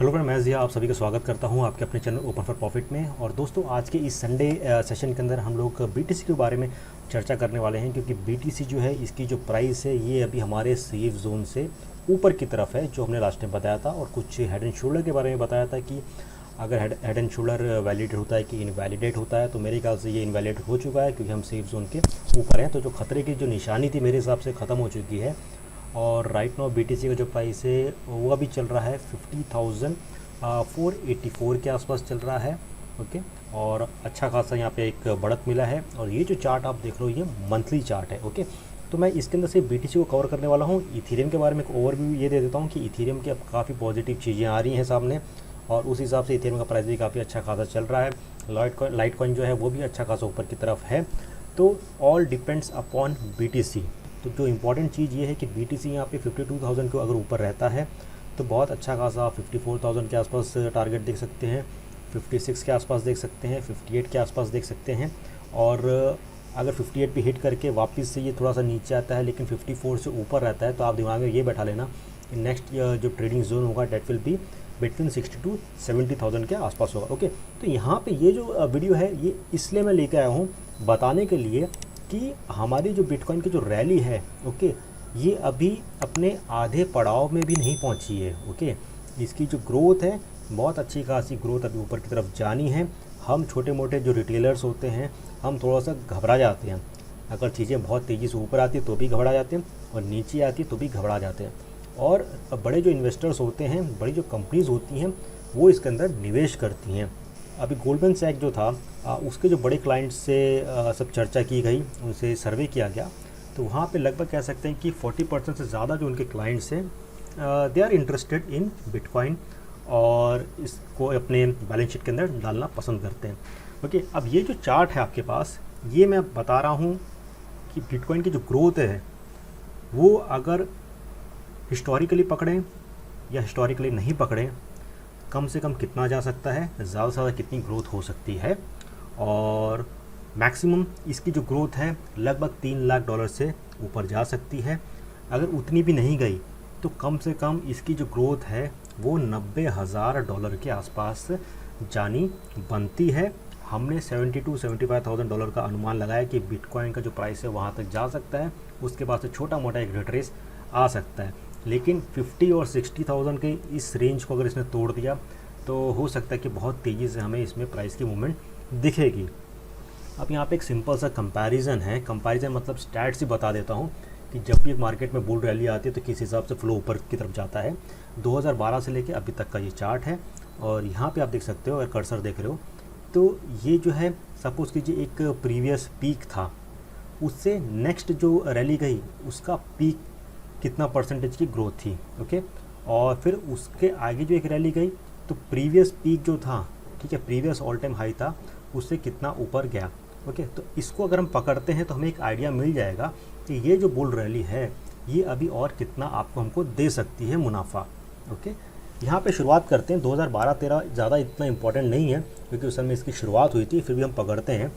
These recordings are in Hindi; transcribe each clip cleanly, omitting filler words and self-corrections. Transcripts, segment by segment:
हेलो फ्रेंड, मैं ज़िया आप सभी का स्वागत करता हूं आपके अपने चैनल ओपन फॉर प्रॉफिट में। और दोस्तों, आज के इस संडे सेशन के अंदर हम लोग बीटीसी के बारे में चर्चा करने वाले हैं, क्योंकि बीटीसी जो है इसकी जो प्राइस है ये अभी हमारे सेफ जोन से ऊपर की तरफ है, जो हमने लास्ट टाइम बताया था। और कुछ हेड एंड शोल्डर के बारे में बताया था कि अगर हेड एंड शोल्डर वैलिडेट होता है कि इनवैलिडेट होता है, तो मेरे ख्याल से ये इनवैलिडेट हो चुका है, क्योंकि हम सेफ जोन के ऊपर हैं। तो जो खतरे की जो निशानी थी मेरे हिसाब से ख़त्म हो चुकी है। और राइट नाउ बीटीसी का जो प्राइस है वो अभी चल रहा है 50,484 के आसपास चल रहा है। ओके, और अच्छा खासा यहाँ पे एक बढ़त मिला है। और ये जो चार्ट आप देख रहे हो ये मंथली चार्ट है। ओके, तो मैं इसके अंदर से बीटीसी को कवर करने वाला हूँ। इथेरियम के बारे में एक ओवरव्यू ये दे देता हूँ कि इथेरियम की अब काफ़ी पॉजिटिव चीज़ें आ रही हैं सामने, और उस हिसाब से इथेरियम का प्राइस भी काफ़ी अच्छा खासा चल रहा है। लाइट कॉइन जो है वो भी अच्छा खासा ऊपर की तरफ है। तो ऑल डिपेंड्स अपॉन बीटीसी। तो जो इम्पॉर्टेंट चीज़ ये है कि बीटीसी यहाँ पे 52,000 को अगर ऊपर रहता है तो बहुत अच्छा खासा 54,000 के आसपास टारगेट देख सकते हैं, 56 के आसपास देख सकते हैं, 58 के आसपास देख सकते हैं। और अगर 58 पे हिट करके वापस से ये थोड़ा सा नीचे आता है लेकिन 54 से ऊपर रहता है, तो आप दिमाग में ये बैठा लेना कि नेक्स्ट जो ट्रेडिंग जोन होगा that will be between 60 to 70,000 के आसपास होगा। ओके, तो यहाँ पे ये जो वीडियो है ये इसलिए मैं लेकर आया हूँ बताने के लिए कि हमारी जो बिटकॉइन की जो रैली है, ओके, ये अभी अपने आधे पड़ाव में भी नहीं पहुंची है। ओके, इसकी जो ग्रोथ है बहुत अच्छी खासी ग्रोथ अभी ऊपर की तरफ जानी है। हम छोटे मोटे जो रिटेलर्स होते हैं हम थोड़ा सा घबरा जाते हैं। अगर चीज़ें बहुत तेज़ी से ऊपर आती है तो भी घबरा जाते हैं, और नीचे आती है तो भी घबरा जाते हैं। और बड़े जो इन्वेस्टर्स होते हैं, बड़ी जो कंपनीज़ होती हैं, वो इसके अंदर निवेश करती हैं। अभी गोल्डमैन सैक जो था उसके जो बड़े क्लाइंट्स से सब चर्चा की गई, उनसे सर्वे किया गया, तो वहाँ पे लगभग कह सकते हैं कि 40% से ज़्यादा जो उनके क्लाइंट्स हैं they are interested in bitcoin, और इसको अपने बैलेंस शीट के अंदर डालना पसंद करते हैं। ओके, अब ये जो चार्ट है आपके पास, ये मैं बता रहा हूँ कि बिटकॉइन की जो ग्रोथ है वो अगर हिस्टोरिकली पकड़ें या हिस्टोरिकली नहीं पकड़ें, कम से कम कितना जा सकता है, ज़्यादा से ज़्यादा कितनी ग्रोथ हो सकती है। और मैक्सिमम इसकी जो ग्रोथ है लगभग $3 लाख से ऊपर जा सकती है। अगर उतनी भी नहीं गई तो कम से कम इसकी जो ग्रोथ है वो $90,000 के आसपास जानी बनती है। हमने $72,000-75,000 का अनुमान लगाया कि बिटकॉइन का जो प्राइस है वहाँ तक जा सकता है। उसके बाद से छोटा मोटा एक रिट्रेस आ सकता है, लेकिन 50 और 60,000 के इस रेंज को अगर इसने तोड़ दिया तो हो सकता है कि बहुत तेज़ी से हमें इसमें प्राइस की मूवमेंट दिखेगी। अब यहाँ पे एक सिंपल सा कंपैरिजन है। कंपैरिजन मतलब स्टैट्स ही बता देता हूँ कि जब भी एक मार्केट में बुल रैली आती है तो किस हिसाब से फ्लो ऊपर की तरफ जाता है। 2012 से लेके अभी तक का ये चार्ट है, और यहाँ पे आप देख सकते हो, अगर कर्सर देख रहे हो तो ये जो है सपोज़ कीजिए एक प्रीवियस पीक था, उससे नेक्स्ट जो रैली गई उसका पीक कितना परसेंटेज की ग्रोथ थी। ओके, और फिर उसके आगे जो एक रैली गई तो प्रीवियस पीक जो था, ठीक है, प्रीवियस ऑल टाइम हाई था, उससे कितना ऊपर गया। ओके, तो इसको अगर हम पकड़ते हैं तो हमें एक आइडिया मिल जाएगा कि ये जो बुल रैली है ये अभी और कितना आपको हमको दे सकती है मुनाफा। ओके, यहाँ पे शुरुआत करते हैं। 2012-13 ज़्यादा इतना इंपॉर्टेंट नहीं है, क्योंकि उस समय इसकी शुरुआत हुई थी। फिर भी हम पकड़ते हैं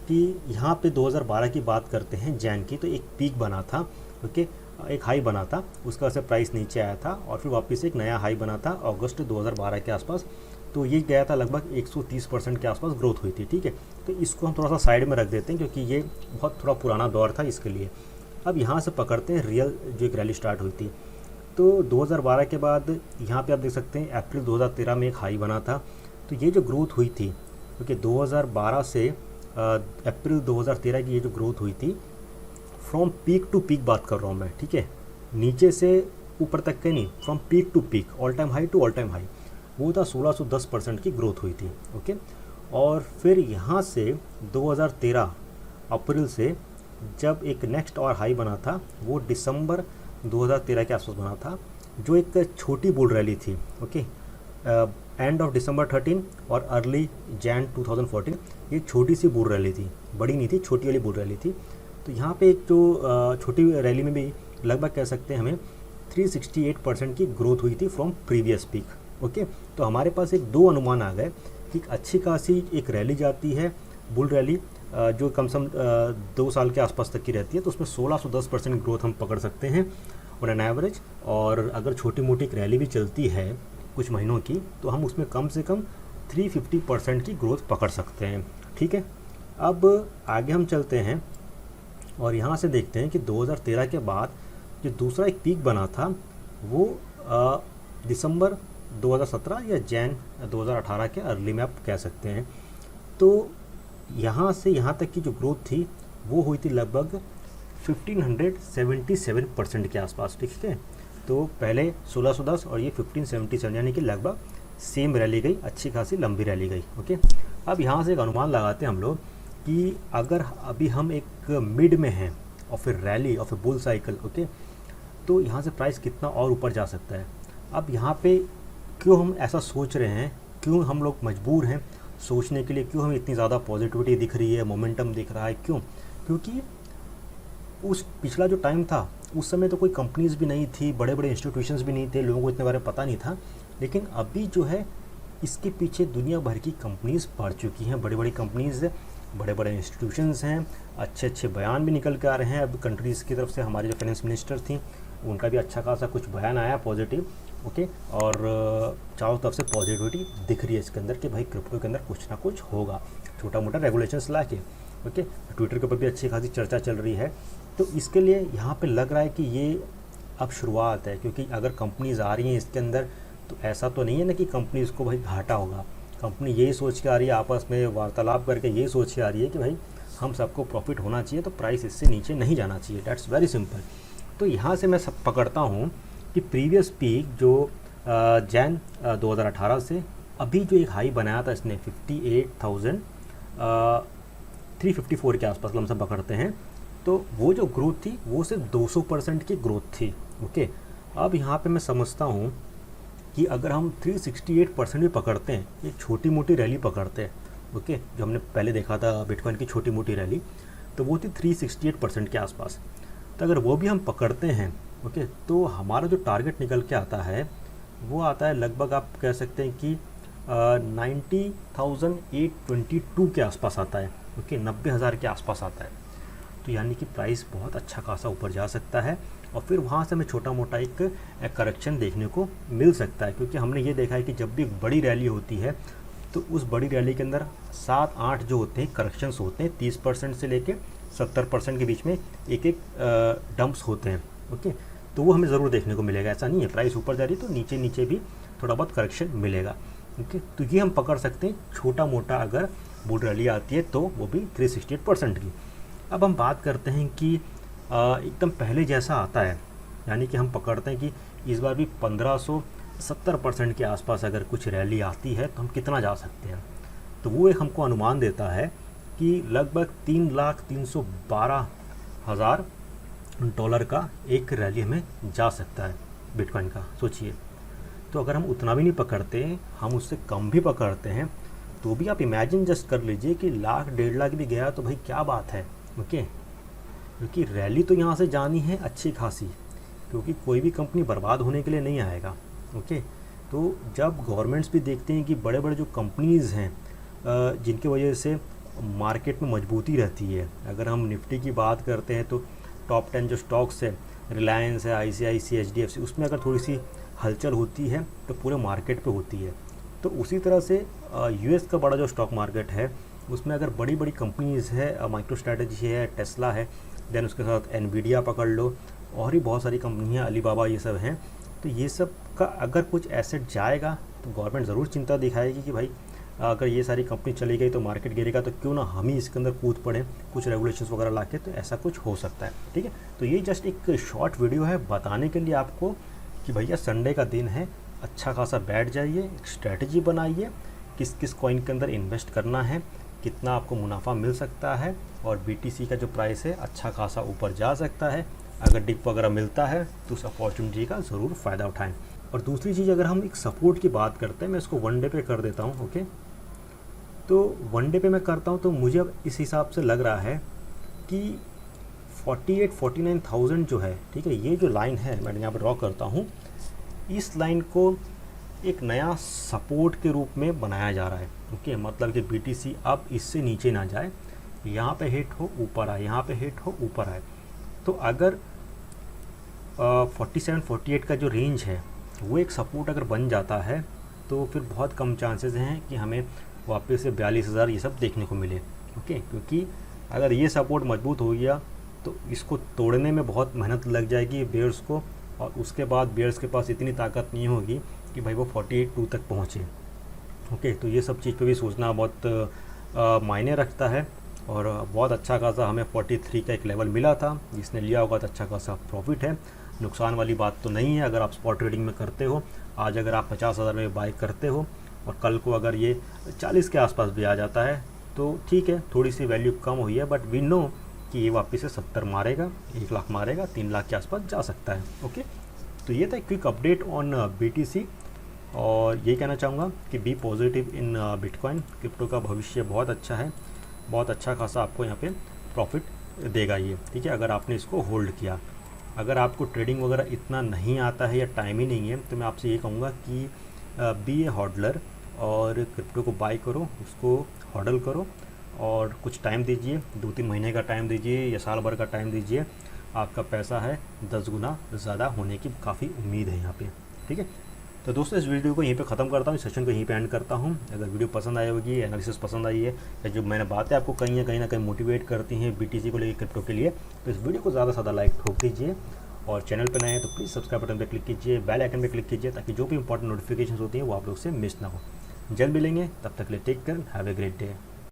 कि यहाँ पे 2012 की बात करते हैं, जैन की, तो एक पीक बना था। ओके, एक हाई बना था, उसका वजह से प्राइस नीचे आया था, और फिर वापस एक नया हाई बना था अगस्त 2012 के आसपास। तो ये गया था लगभग 130% के आसपास ग्रोथ हुई थी। ठीक है, तो इसको हम थोड़ा सा साइड में रख देते हैं, क्योंकि ये बहुत थोड़ा पुराना दौर था इसके लिए। अब यहाँ से पकड़ते हैं रियल जो एक रैली स्टार्ट हुई थी। तो 2012 के बाद यहाँ पे आप देख सकते हैं अप्रैल 2013 में एक हाई बना था। तो ये जो ग्रोथ हुई थी, क्योंकि 2012 से अप्रैल 2013 की ये जो ग्रोथ हुई थी, फ्रॉम पीक टू पीक बात कर रहा हूँ मैं, ठीक है, नीचे से ऊपर तक के नहीं, from peak to peak, all time high to all time high, वो था 1610% की ग्रोथ हुई थी। ओके, और फिर यहाँ से 2013 अप्रैल से जब एक नेक्स्ट और हाई बना था, वो दिसंबर 2013 के आसपास बना था, जो एक छोटी बुल रैली थी। ओके, एंड ऑफ दिसंबर 13 और अर्ली जैन 2014, ये छोटी सी बुल रैली थी, बड़ी नहीं थी, छोटी वाली बुल रैली थी। तो यहाँ पे एक जो छोटी रैली में भी लगभग कह सकते हैं हमें 368% की ग्रोथ हुई थी फ्रॉम प्रीवियस पीक। ओके, तो हमारे पास एक दो अनुमान आ गए कि अच्छी खासी एक रैली जाती है, बुल रैली, जो कम से कम 2 साल के आसपास तक की रहती है, तो उसमें 1610% ग्रोथ हम पकड़ सकते हैं ऑन एन एवरेज। और अगर छोटी मोटी एक रैली भी चलती है कुछ महीनों की, तो हम उसमें कम से कम 350% की ग्रोथ पकड़ सकते हैं। ठीक है, अब आगे हम चलते हैं और यहाँ से देखते हैं कि 2013 के बाद जो दूसरा एक पीक बना था वो दिसंबर 2017 या जैन 2018 के अर्ली में आप कह सकते हैं। तो यहाँ से यहाँ तक की जो ग्रोथ थी वो हुई थी लगभग 1577% के आसपास। ठीक है, तो पहले 1610 और ये 1577, यानी कि लगभग सेम रैली गई, अच्छी खासी लंबी रैली गई। ओके, अब यहाँ से एक अनुमान लगाते हैं हम लोग कि अगर अभी हम एक मिड में हैं और फिर रैली और फिर बुल साइकिल, ओके, तो यहाँ से प्राइस कितना और ऊपर जा सकता है। अब यहाँ पे क्यों हम ऐसा सोच रहे हैं, क्यों हम लोग मजबूर हैं सोचने के लिए, क्यों हमें इतनी ज़्यादा पॉजिटिविटी दिख रही है, मोमेंटम दिख रहा है, क्यों? क्योंकि उस पिछला जो टाइम था उस समय तो कोई कंपनीज़ भी नहीं थी, बड़े बड़े इंस्टीट्यूशंस भी नहीं थे, लोगों को इतने बारे में पता नहीं था। लेकिन अभी जो है इसके पीछे दुनिया भर की कंपनीज़ पड़ चुकी हैं, बड़ी बड़ी कंपनीज़, बड़े बड़े इंस्टीट्यूशंस हैं, अच्छे अच्छे बयान भी निकल के आ रहे हैं। अब कंट्रीज़ की तरफ से हमारी जो फाइनेंस मिनिस्टर थी उनका भी अच्छा खासा कुछ बयान आया पॉजिटिव। ओके, और चारों तरफ से पॉजिटिविटी दिख रही है इसके अंदर कि भाई क्रिप्टो के अंदर कुछ ना कुछ होगा, छोटा मोटा रेगुलेशंस ला के। ओके, ट्विटर के ऊपर भी अच्छी खासी चर्चा चल रही है। तो इसके लिए यहाँ पे लग रहा है कि ये अब शुरुआत है, क्योंकि अगर कंपनीज़ आ रही हैं इसके अंदर तो ऐसा तो नहीं है ना कि कंपनीज़ को भाई घाटा होगा। कंपनी यही सोच के आ रही है, आपस में वार्तालाप करके यही सोच के आ रही है कि भाई हम सबको प्रॉफिट होना चाहिए, तो प्राइस इससे नीचे नहीं जाना चाहिए। That's very simple. तो यहाँ से मैं सब पकड़ता हूँ कि प्रीवियस पीक जो जैन 2018 से अभी जो एक हाई बनाया था इसने 58,354 के आसपास लमसम पकड़ते हैं, तो वो जो ग्रोथ थी वो सिर्फ 200% की ग्रोथ थी। ओके, अब यहाँ पे मैं समझता हूँ कि अगर हम 368% भी पकड़ते हैं, एक छोटी मोटी रैली पकड़ते हैं, ओके, जो हमने पहले देखा था बिटकॉइन की छोटी मोटी रैली, तो वो थी 368% के आसपास। तो अगर वो भी हम पकड़ते हैं, ओके, तो हमारा जो टारगेट निकल के आता है वो आता है लगभग, आप कह सकते हैं कि 90,822 के आसपास आता है। ओके, 90,000 के आसपास आता है। तो यानी कि प्राइस बहुत अच्छा खासा ऊपर जा सकता है और फिर वहाँ से हमें छोटा मोटा एक करेक्शन देखने को मिल सकता है। क्योंकि हमने ये देखा है कि जब भी बड़ी रैली होती है तो उस बड़ी रैली के अंदर 7-8 जो होते हैं करेक्शंस होते हैं, 30% से लेके 70% के बीच में एक एक डंप्स होते हैं। ओके, तो वो हमें ज़रूर देखने को मिलेगा। ऐसा नहीं है प्राइस ऊपर जा रही तो नीचे नीचे भी थोड़ा बहुत करेक्शन मिलेगा। ओके, तो ये हम पकड़ सकते हैं छोटा मोटा अगर बुल रैली आती है तो वो भी 368% की। अब हम बात करते हैं कि एकदम पहले जैसा आता है, यानी कि हम पकड़ते हैं कि इस बार भी 1570% के आसपास अगर कुछ रैली आती है तो हम कितना जा सकते हैं। तो वो एक हमको अनुमान देता है कि लगभग $3,312,000 का एक रैली हमें जा सकता है बिटकॉइन का। सोचिए, तो अगर हम उतना भी नहीं पकड़ते, हम उससे कम भी पकड़ते हैं, तो भी आप इमेजिन जस्ट कर लीजिए कि 1,00,000-1,50,000 भी गया तो भाई क्या बात है। ओके, क्योंकि रैली तो यहाँ से जानी है अच्छी खासी, क्योंकि कोई भी कंपनी बर्बाद होने के लिए नहीं आएगा। ओके, तो जब गवर्नमेंट्स भी देखते हैं कि बड़े बड़े जो कंपनीज़ हैं जिनकी वजह से मार्केट में मजबूती रहती है, अगर हम निफ्टी की बात करते हैं तो टॉप 10 जो स्टॉक्स है, रिलायंस है, ICICI, HDFC, उसमें अगर थोड़ी सी हलचल होती है तो पूरे मार्केट पे होती है। तो उसी तरह से US का बड़ा जो स्टॉक मार्केट है उसमें अगर बड़ी बड़ी कंपनीज़ है, माइक्रो स्ट्रैटेजी है, टेस्ला है, देन उसके साथ एनवीडिया पकड़ लो, और भी बहुत सारी कंपनियाँ, अलीबाबा, ये सब हैं। तो ये सब का अगर कुछ एसेट जाएगा तो गवर्नमेंट ज़रूर चिंता दिखाएगी कि भाई अगर ये सारी कंपनी चली गई तो मार्केट गिरेगा, तो क्यों ना हम ही इसके अंदर कूद पड़े कुछ रेगुलेशंस वगैरह लाके। तो ऐसा कुछ हो सकता है। ठीक है, तो ये जस्ट एक शॉर्ट वीडियो है बताने के लिए आपको कि भैया संडे का दिन है, अच्छा खासा बैठ जाइए, एक स्ट्रैटेजी बनाइए, किस किस कॉइन के अंदर इन्वेस्ट करना है, कितना आपको मुनाफा मिल सकता है, और BTC का जो प्राइस है अच्छा खासा ऊपर जा सकता है। अगर डिप वगैरह मिलता है तो उस अपॉर्चुनिटी का ज़रूर फ़ायदा उठाएं। और दूसरी चीज़, अगर हम एक सपोर्ट की बात करते हैं, मैं इसको 1 डे पे कर देता हूँ। ओके, तो 1 डे पे मैं करता हूँ तो मुझे अब इस हिसाब से लग रहा है कि 48-49,000 जो है, ठीक है, ये जो लाइन है मैं यहाँ पर ड्रॉ करता हूँ, इस लाइन को एक नया सपोर्ट के रूप में बनाया जा रहा है। ओके, मतलब कि BTC अब इससे नीचे ना जाए, यहाँ पे हिट हो ऊपर आए, यहाँ पे हिट हो ऊपर आए। तो अगर 47-48 का जो रेंज है वो एक सपोर्ट अगर बन जाता है तो फिर बहुत कम चांसेस हैं कि हमें वापस से 42,000 ये सब देखने को मिले। ओके, क्योंकि अगर ये सपोर्ट मजबूत हो गया तो इसको तोड़ने में बहुत मेहनत लग जाएगी बेयर्स को, और उसके बाद बेयर्स के पास इतनी ताकत नहीं होगी कि भाई वो 42 तक पहुँचे। ओके, तो ये सब चीज़ पे भी सोचना बहुत मायने रखता है। और बहुत अच्छा खासा हमें 43 का एक लेवल मिला था, जिसने लिया होगा तो अच्छा खासा प्रॉफिट है। नुकसान वाली बात तो नहीं है अगर आप स्पॉट ट्रेडिंग में करते हो। आज अगर आप 50,000 में बाई करते हो और कल को अगर ये 40 के आसपास भी आ जाता है तो ठीक है, थोड़ी सी वैल्यू कम हुई है, बट वी नो कि ये वापस से 70 मारेगा, 1 लाख मारेगा, 3 लाख के आसपास जा सकता है। ओके, तो ये था क्विक अपडेट ऑन BTC, और ये कहना चाहूँगा कि be positive in bitcoin. Crypto का भविष्य बहुत अच्छा है, बहुत अच्छा खासा आपको यहाँ पे प्रॉफिट देगा ये, ठीक है, अगर आपने इसको होल्ड किया। अगर आपको ट्रेडिंग वगैरह इतना नहीं आता है या टाइम ही नहीं है तो मैं आपसे ये कहूँगा कि बी ए हॉडलर, और क्रिप्टो को बाई करो, उसको हॉडल करो और कुछ टाइम दीजिए, 2-3 महीने का टाइम दीजिए या साल भर का टाइम दीजिए। आपका पैसा है 10 गुना ज़्यादा होने की काफ़ी उम्मीद है यहाँ पे, ठीक है। तो दोस्तों इस वीडियो को यहीं पे ख़त्म करता हूँ, इस सेशन को यहीं पे एंड करता हूँ। अगर वीडियो पसंद आई होगी, एनालिसिस पसंद आई है, या जो मैंने बातें आपको कहीं ना कहीं मोटिवेट करती हैं BTC को लेकर, क्रिप्टो के लिए, तो इस वीडियो को ज़्यादा से ज़्यादा लाइक ठोक दीजिए। और चैनल पर नए हैं तो प्लीज़ सब्सक्राइब बटन पर क्लिक कीजिए, बेल आइकन पर क्लिक कीजिए, ताकि जो भी इंपॉर्टेंट नोटिफिकेशन होती हैं वो आप लोग से मिस ना हो। जल्द मिलेंगे, तब तक के लिए take care, have a great day.